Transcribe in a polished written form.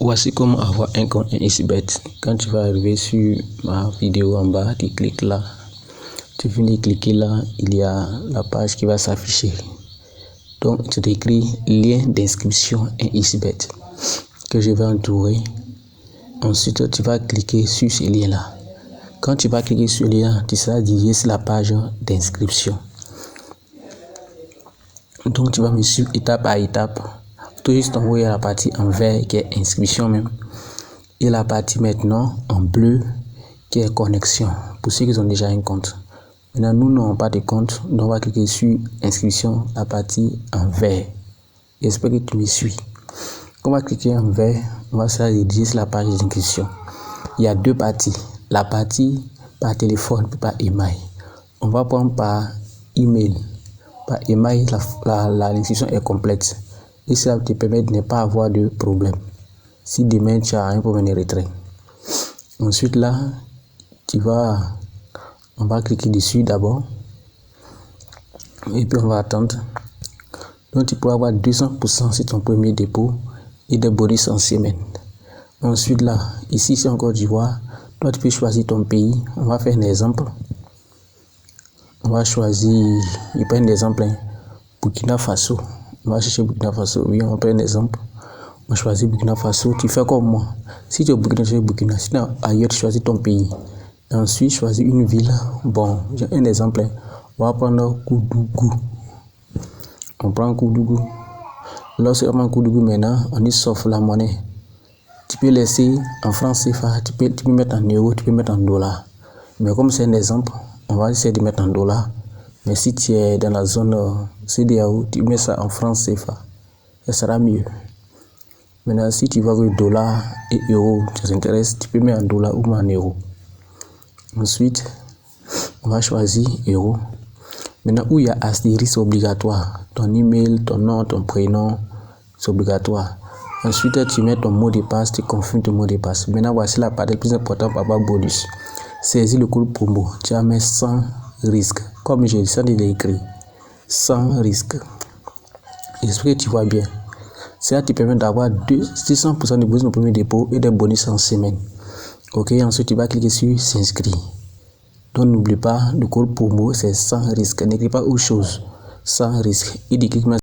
Voici comment avoir un compte XBET. Quand tu vas arriver sur ma vidéo en bas, tu cliques là. Tu finis de cliquer là, il y a la page qui va s'afficher. Donc, tu écris lien d'inscription XBET que je vais entourer. Ensuite, tu vas cliquer sur ce lien-là. Quand tu vas cliquer sur le lien, tu seras dirigé sur la page d'inscription. Donc, tu vas me suivre étape par étape. Tout juste en haut, il y a la partie en vert qui est inscription même. Et la partie maintenant en bleu qui est connexion pour ceux qui ont déjà un compte. Maintenant, nous n'avons pas de compte, donc on va cliquer sur inscription, la partie en vert. J'espère que tu me suis. Quand on va cliquer en vert, on va se diriger sur la page d'inscription. Il y a deux parties. La partie par téléphone et par email. On va prendre par email. Par email, l'inscription est complète. Et ça te permet de ne pas avoir de problème. Si demain tu as un problème de retrait. Ensuite là, on va cliquer dessus d'abord. Et puis on va attendre. Donc tu pourras avoir 200% sur ton premier dépôt et des bonus en semaine. Ensuite là, ici c'est encore d'Ivoire. Toi tu peux choisir ton pays. On va faire un exemple. On va choisir, je prends un exemple, Burkina Faso. On va chercher Burkina Faso. Oui, on prend un exemple. On choisit Burkina Faso. Tu fais comme moi. Si tu es au Burkina, tu es Burkina. Sinon, ailleurs, tu choisis ton pays. Et ensuite, choisis une ville. Bon, j'ai un exemple. On va prendre Koudougou. On prend Koudougou. Lorsque on prend Koudougou maintenant, on y sauf la monnaie. Tu peux laisser en francs CFA. Tu peux mettre en euros, tu peux mettre en dollars. Mais comme c'est un exemple, on va essayer de mettre en dollars. Mais si tu es dans la zone CEDEAO, tu mets ça en francs CFA. Ça sera mieux. Maintenant, si tu vois que dollars et euros, ça t'intéresse, tu peux mettre en dollars ou en euros. Ensuite, on va choisir euros. Maintenant, où il y a astérisque, c'est obligatoire. Ton email, ton nom, ton prénom, c'est obligatoire. Ensuite, tu mets ton mot de passe, tu confirmes ton mot de passe. Maintenant, voici la partie la plus importante pour avoir bonus. Saisis le code promo. Tu as mis sans risque. Comme je l'ai écrit. Sans risque. J'espère que tu vois bien. Cela te permet d'avoir 600% de bonus au premier dépôt et des bonus en semaine. Ok, ensuite tu vas cliquer sur s'inscrire. Donc n'oublie pas, le code promo c'est sans risque. N'écris pas autre chose. Sans risque. Et clique